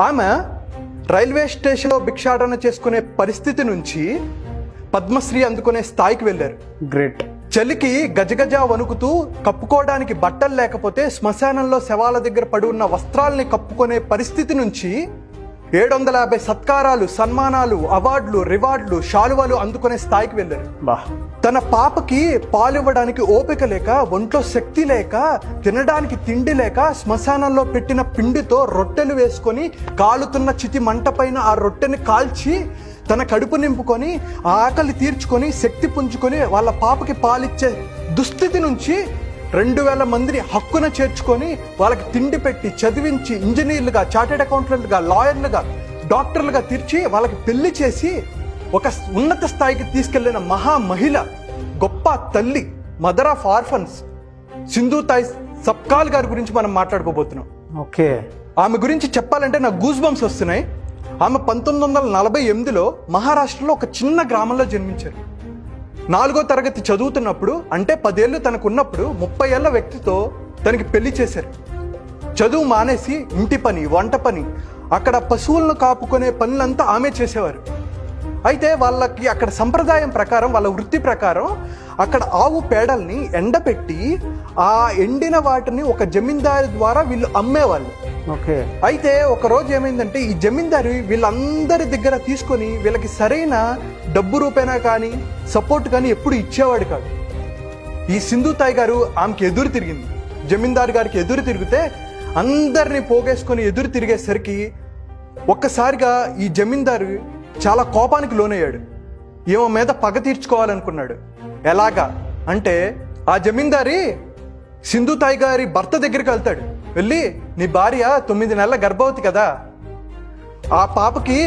ఆమె రైల్వే స్టేషన్లో భిక్షాటన చేసుకునే పరిస్థితి నుంచి పద్మశ్రీ అందుకునే స్థాయికి వెళ్ళారు. గ్రేట్. చలికి గజగజ వణుకుతూ కప్పుకోవడానికి బట్టలు లేకపోతే శ్మశానంలో శవాల దగ్గర పడి ఉన్న వస్త్రాలని కప్పుకునే పరిస్థితి నుంచి 750 సత్కారాలు, సన్మానాలు, అవార్డులు, రివార్డులు, శాలువాలు అందుకునే స్థాయికి వెళ్ళారు. తన పాపకి పాలివ్వడానికి ఓపిక లేక, ఒంట్లో శక్తి లేక, తినడానికి తిండి లేక శ్మశానంలో పెట్టిన పిండితో రొట్టెలు వేసుకొని కాలుతున్న చితి మంట పైన ఆ రొట్టెని కాల్చి తన కడుపు నింపుకొని ఆ ఆకలి తీర్చుకొని శక్తి పుంజుకొని వాళ్ళ పాపకి పాలిచ్చే దుస్థితి నుంచి 2000 మందిని హక్కున చేర్చుకొని వాళ్ళకి తిండి పెట్టి చదివించి ఇంజనీర్లుగా, చార్టెడ్ అకౌంటెంట్లుగా, లాయర్లుగా, డాక్టర్లుగా తీర్చి వాళ్ళకి పెళ్లి చేసి ఒక ఉన్నత స్థాయికి తీసుకెళ్లిన మహా మహిళ, గొప్ప తల్లి, mother of orphans Sindhu Thai Sapkal గారి గురించి మనం మాట్లాడుకోబోతున్నాం. ఓకే. ఆమె గురించి చెప్పాలంటే నాకు గూస్ బంప్స్ వస్తున్నాయి. ఆమె 1948లో మహారాష్ట్రలో ఒక చిన్న గ్రామంలో జన్మించారు. 4వ తరగతి చదువుతున్నప్పుడు, అంటే 10 ఏళ్ళు తనకున్నప్పుడు 30 ఏళ్ల వ్యక్తితో తనకి పెళ్లి చేశారు. చదువు మానేసి ఇంటి పని, వంట పని, అక్కడ పశువులను కాపుకునే పనులంతా ఆమె చేసేవారు. అయితే వాళ్ళకి అక్కడ సంప్రదాయం ప్రకారం, వాళ్ళ వృత్తి ప్రకారం అక్కడ ఆవు పేడల్ని ఎండపెట్టి ఆ ఎండిన వాటిని ఒక జమీందారు ద్వారా వీళ్ళు అమ్మేవాళ్ళు. ఓకే. అయితే ఒక రోజు ఏమైందంటే ఈ జమీందారు వీళ్ళందరి దగ్గర తీసుకొని వీళ్ళకి సరైన డబ్బు రూపేనా కానీ సపోర్ట్ కానీ ఎప్పుడు ఇచ్చేవాడు కాదు. ఈ సింధు తాయ్ గారు ఆమెకి ఎదురు తిరిగింది. జమీందారు గారికి ఎదురు తిరిగితే అందరినీ పోగేసుకొని ఎదురు తిరిగేసరికి ఒక్కసారిగా ఈ జమీందారు చాలా కోపానికి లోనయ్యాడు. ఏమో మీద పగ తీర్చుకోవాలనుకున్నాడు. ఎలాగా అంటే ఆ జమీందారి సింధు తాయ్ గారి భర్త దగ్గరికి వెళ్తాడు. వెళ్ళి, నీ భార్య 9 నెలల గర్భవతి కదా, ఆ పాపకి,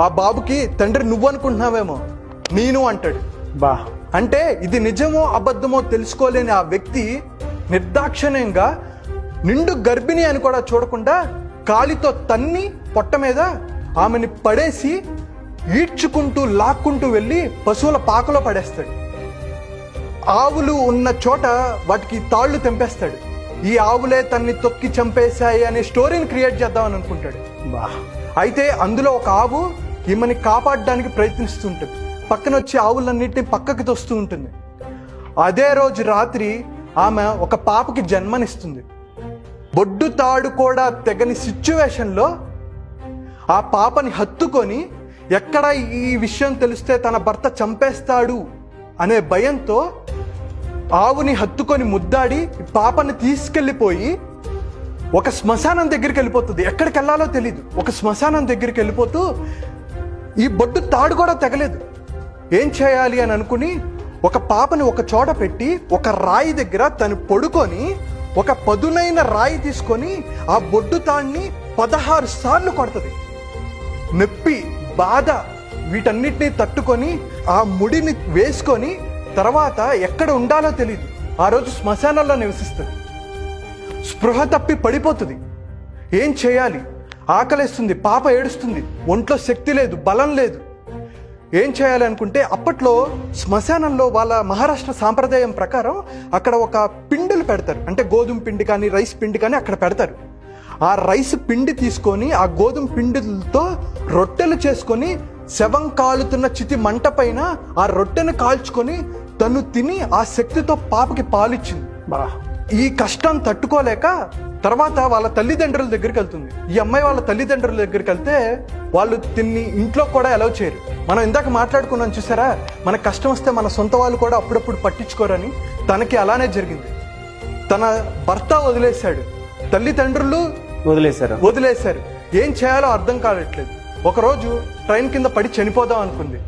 ఆ బాబుకి తండ్రి నువ్వు అనుకుంటున్నావేమో, నేను అంటాడు. అంటే ఇది నిజమో అబద్ధమో తెలుసుకోలేని ఆ వ్యక్తి నిర్దాక్షిణ్యంగా నిండు గర్భిణి అని కూడా చూడకుండా కాలితో తన్ని పొట్ట మీద ఆమెని పడేసి ఈడ్చుకుంటూ లాక్కుంటూ వెళ్ళి పశువుల పాకలో పడేస్తాడు. ఆవులు ఉన్న చోట వాటికి తాళ్ళు తెంపేస్తాడు. ఈ ఆవులే తన్ని తొక్కి చంపేశాయి అనే స్టోరీని క్రియేట్ చేద్దామని అనుకుంటాడు. అయితే అందులో ఒక ఆవు ఈమెని కాపాడడానికి ప్రయత్నిస్తుంటుంది. పక్కన వచ్చి ఆవులన్నింటినీ పక్కకి తోస్తూ ఉంటుంది. అదే రోజు రాత్రి ఆమె ఒక పాపకి జన్మనిస్తుంది. బొడ్డు తాడు కూడా తెగని సిచ్యువేషన్లో ఆ పాపని హత్తుకొని, ఎక్కడ ఈ విషయం తెలిస్తే తన భర్త చంపేస్తాడు అనే భయంతో ఆవుని హత్తుకొని ముద్దాడి పాపని తీసుకెళ్ళిపోయి ఒక శ్మశానం దగ్గరికి వెళ్ళిపోతుంది. ఎక్కడికి వెళ్ళాలో తెలియదు. ఒక శ్మశానం దగ్గరికి వెళ్ళిపోతూ ఈ బొడ్డు తాడు కూడా తెగలేదు. ఏం చేయాలి అని అనుకుని ఒక పాపని ఒక చోట పెట్టి ఒక రాయి దగ్గర తను పడుకొని ఒక పదునైన రాయి తీసుకొని ఆ బొడ్డు తాడిని 16 సార్లు కొడుతుంది. నొప్పి, బాధ వీటన్నిటినీ తట్టుకొని ఆ ముడిని వేసుకొని తర్వాత ఎక్కడ ఉండాలో తెలియదు. ఆ రోజు శ్మశానంలో నివసిస్తుంది. స్పృహ తప్పి పడిపోతుంది. ఏం చేయాలి? ఆకలేస్తుంది, పాప ఏడుస్తుంది, ఒంట్లో శక్తి లేదు, బలం లేదు. ఏం చేయాలి అనుకుంటే అప్పట్లో శ్మశానంలో వాళ్ళ మహారాష్ట్ర సాంప్రదాయం ప్రకారం అక్కడ ఒక పిండిలు పెడతారు. అంటే గోధుమ పిండి కానీ రైస్ పిండి కానీ అక్కడ పెడతారు. ఆ రైస్ పిండి తీసుకొని ఆ గోధుమ పిండిలతో రొట్టెలు చేసుకొని శవం కాలుతున్న చితి మంట పైన ఆ రొట్టెను కాల్చుకొని తను తిని ఆ శక్తితో పాపకి పాలిచ్చింది. ఈ కష్టం తట్టుకోలేక తర్వాత వాళ్ళ తల్లిదండ్రుల దగ్గరికి వెళ్తుంది. ఈ అమ్మాయి వాళ్ళ తల్లిదండ్రుల దగ్గరికి వెళ్తే వాళ్ళు తిన్ని ఇంట్లో కూడా అలౌ చేయరు. మనం ఇందాక మాట్లాడుకున్నాం చూసారా, మన కష్టం వస్తే మన సొంత వాళ్ళు కూడా అప్పుడప్పుడు పట్టించుకోరని. తనకి అలానే జరిగింది. తన భర్త వదిలేశాడు, తల్లిదండ్రులు వదిలేశారు. ఏం చేయాలో అర్థం కావట్లేదు. ఒకరోజు ట్రైన్ కింద పడి చనిపోదాం అనుకుంది.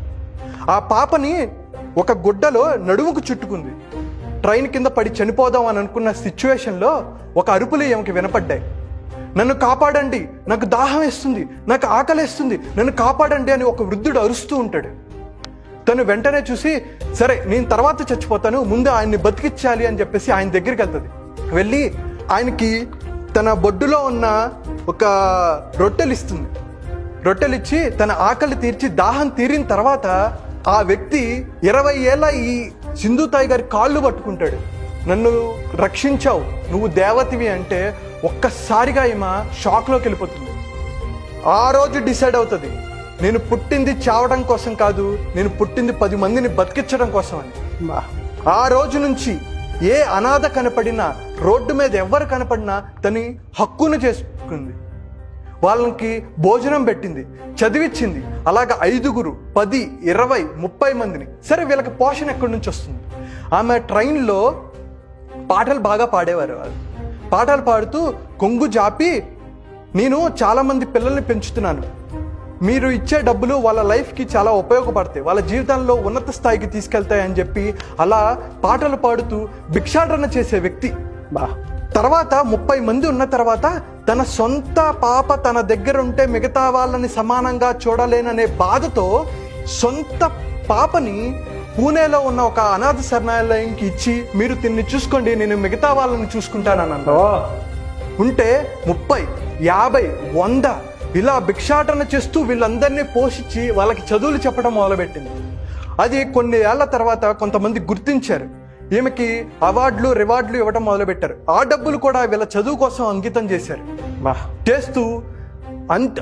ఆ పాపని ఒక గుడ్డలో నడుముకు చుట్టుకుంది. ట్రైన్ కింద పడి చనిపోదాం అని అనుకున్న సిచ్యువేషన్లో ఒక అరుపులు ఏమికి వినపడ్డాయి. నన్ను కాపాడండి, నాకు దాహం వేస్తుంది, నాకు ఆకలేస్తుంది, నన్ను కాపాడండి అని ఒక వృద్ధుడు అరుస్తూ ఉంటాడు. తను వెంటనే చూసి, సరే నేను తర్వాత చచ్చిపోతాను, ముందు ఆయన్ని బతికించాలి అని చెప్పేసి ఆయన దగ్గరికి వెళ్తుంది. వెళ్ళి ఆయనకి తన బొడ్డులో ఉన్న ఒక రొట్టెలు ఇస్తుంది. రొట్టెలిచ్చి తన ఆకలి తీర్చి దాహం తీరిన తర్వాత ఆ వ్యక్తి 20 ఏళ్ళ ఈ సింధు తాయ్ గారి కాళ్ళు పట్టుకుంటాడు. నన్ను రక్షించావు, నువ్వు దేవతివి అంటే ఒక్కసారిగా ఈమె షాక్లోకి వెళ్ళిపోతుంది. ఆ రోజు డిసైడ్ అవుతుంది, నేను పుట్టింది చావడం కోసం కాదు, నేను పుట్టింది 10 మందిని బతికించడం కోసం అని. ఆ రోజు నుంచి ఏ అనాథ కనపడినా, రోడ్డు మీద ఎవరు కనపడినా తని హక్కును చేసుకుంది, వాళ్ళకి భోజనం పెట్టింది, చదివించింది. అలాగ 5, 10, 20, 30 మందిని. సరే, వీళ్ళకి పోషణ ఎక్కడి నుంచి వస్తుంది? ఆమె ట్రైన్లో పాటలు బాగా పాడేవారు. పాటలు పాడుతూ కొంగు జాపి, నేను చాలామంది పిల్లల్ని పెంచుతున్నాను, మీరు ఇచ్చే డబ్బులు వాళ్ళ లైఫ్కి చాలా ఉపయోగపడతాయి, వాళ్ళ జీవితంలో ఉన్నత స్థాయికి తీసుకెళ్తాయని చెప్పి అలా పాటలు పాడుతూ భిక్షాటన చేసే వ్యక్తి. తర్వాత 30 మంది ఉన్న తర్వాత తన సొంత పాప తన దగ్గర ఉంటే మిగతా వాళ్ళని సమానంగా చూడలేననే బాధతో సొంత పాపని పూణేలో ఉన్న ఒక అనాథ శరణాలయంకి ఇచ్చి, మీరు తిన్ని చూసుకోండి, నేను మిగతా వాళ్ళని చూసుకుంటానన్న. ఉంటే 30, 50, 100 ఇలా భిక్షాటన చేస్తూ వీళ్ళందరినీ పోషించి వాళ్ళకి చదువులు చెప్పడం మొదలుపెట్టింది. అది కొన్ని ఏళ్ల తర్వాత కొంతమంది గుర్తించారు, ఈమెకి అవార్డులు, రివార్డులు ఇవ్వడం మొదలుపెట్టారు. ఆ డబ్బులు కూడా వీళ్ళ చదువు కోసం అంకితం చేశారు. చేస్తూ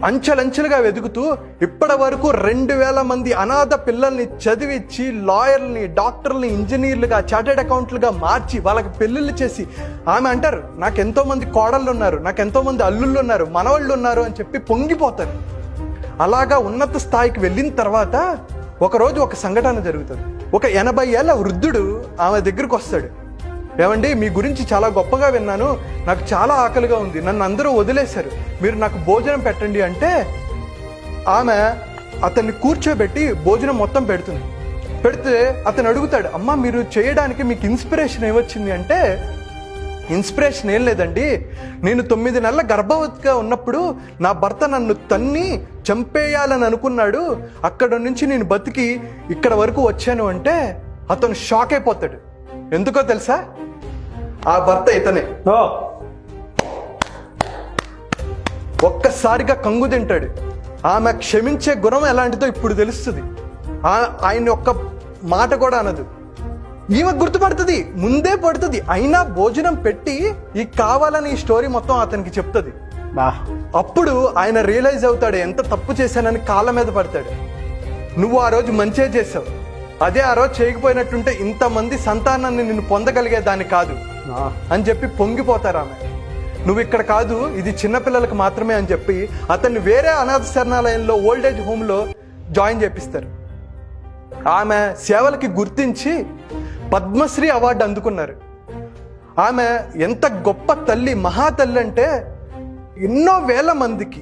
అంచెలంచెలుగా వెతుకుతూ ఇప్పటి వరకు 2000 మంది అనాథ పిల్లల్ని చదివించి లాయర్ని, డాక్టర్ని, ఇంజనీర్లుగా, చార్టెడ్ అకౌంట్లుగా మార్చి వాళ్ళకి పెళ్ళిళ్ళు చేసి, ఆమె అంటారు, నాకు ఎంతో మంది కోడళ్ళు ఉన్నారు, నాకు ఎంతో మంది అల్లుళ్ళు ఉన్నారు, మనవాళ్ళు ఉన్నారు అని చెప్పి పొంగిపోతారు. అలాగా ఉన్నత స్థాయికి వెళ్ళిన తర్వాత ఒకరోజు ఒక సంఘటన జరుగుతుంది. ఒక 80 ఏళ్ల వృద్ధుడు ఆమె దగ్గరికి వస్తాడు. ఏమండి, మీ గురించి చాలా గొప్పగా విన్నాను, నాకు చాలా ఆకలిగా ఉంది, నన్ను అందరూ వదిలేశారు, మీరు నాకు భోజనం పెట్టండి అంటే ఆమె అతన్ని కూర్చోబెట్టి భోజనం మొత్తం పెడుతుంది. పెడితే అతను అడుగుతాడు, అమ్మ మీరు చేయడానికి మీకు ఇన్స్పిరేషన్ ఏమొచ్చింది అంటే, ఇన్స్పిరేషన్ ఏం లేదండి, నేను 9 నెలల గర్భవతిగా ఉన్నప్పుడు నా భర్త నన్ను తన్ని చంపేయాలని అనుకున్నాడు, అక్కడ నుంచి నేను బతికి ఇక్కడ వరకు వచ్చాను అంటే అతను షాక్ అయిపోతాడు. ఎందుకో తెలుసా? ఆ భర్త ఇతనే. ఒక్కసారిగా కంగు తింటాడు. ఆమె క్షమించే గుణం ఎలాంటిదో ఇప్పుడు తెలుస్తుంది. ఆయన ఒక్క మాట కూడా అనదు. ఈమె గుర్తుపడుతుంది, ముందే పడుతుంది, అయినా భోజనం పెట్టి ఈ కావాలని ఈ స్టోరీ మొత్తం అతనికి చెప్తుంది. అప్పుడు ఆయన రియలైజ్ అవుతాడు, ఎంత తప్పు చేశానని కాళ్ళ మీద పడతాడు. నువ్వు ఆ రోజు మంచిగా చేసావు, అదే ఆ రోజు చేయకపోయినట్టుంటే ఇంతమంది సంతానాన్ని నిన్ను పొందగలిగేదాన్ని కాదు అని చెప్పి పొంగిపోతారు. ఆమె నువ్వు ఇక్కడ కాదు, ఇది చిన్నపిల్లలకు మాత్రమే అని చెప్పి అతన్ని వేరే అనాథ శరణాలయంలో, ఓల్డేజ్ హోమ్లో జాయిన్ చేపిస్తారు. ఆమె సేవలకి గుర్తించి పద్మశ్రీ అవార్డు అందుకున్నారు. ఆమె ఎంత గొప్ప తల్లి, మహాతల్లి అంటే ఎన్నో వేల మందికి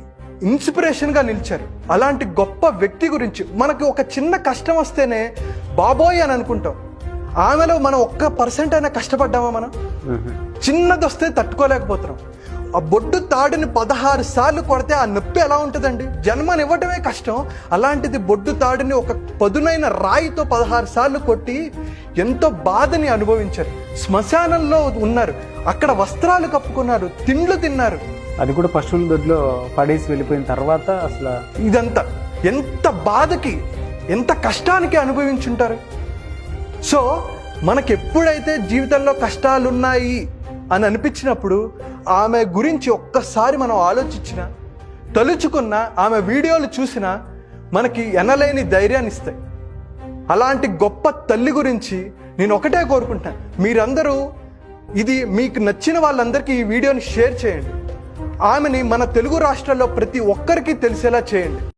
ఇన్స్పిరేషన్గా నిలిచారు. అలాంటి గొప్ప వ్యక్తి గురించి మనకి ఒక చిన్న కష్టం వస్తేనే బాబోయ్ అని అనుకుంటాం. ఆమెలో మనం 1% అయినా కష్టపడ్డామా? మనం చిన్నది వస్తే తట్టుకోలేకపోతున్నాం. ఆ బొడ్డు తాడుని 16 సార్లు కొడితే ఆ నొప్పి ఎలా ఉంటుందండి? జన్మనివ్వటమే కష్టం, అలాంటిది బొడ్డు తాడుని ఒక పదునైన రాయితో 16 సార్లు కొట్టి ఎంతో బాధని అనుభవించారు. శ్మశానంలో ఉన్నారు, అక్కడ వస్త్రాలు కప్పుకున్నారు, తిండ్లు తిన్నారు, అది కూడా పశువుల దొడ్లో పడేసి వెళ్ళిపోయిన తర్వాత. అసలు ఇదంతా ఎంత బాధకి, ఎంత కష్టానికి అనుభవించుంటారు. సో మనకెప్పుడైతే జీవితంలో కష్టాలున్నాయి అని అనిపించినప్పుడు ఆమె గురించి ఒక్కసారి మనం ఆలోచించినా, తలుచుకున్నా, ఆమె వీడియోలు చూసినా మనకి ఎనలేని ధైర్యాన్ని ఇస్తాయి. అలాంటి గొప్ప తల్లి గురించి నేను ఒకటే కోరుకుంటాను, మీరందరూ ఇది మీకు నచ్చిన వాళ్ళందరికీ ఈ వీడియోని షేర్ చేయండి. ఆమెని మన తెలుగు రాష్ట్రాల్లో ప్రతి ఒక్కరికి తెలిసేలా చేయండి.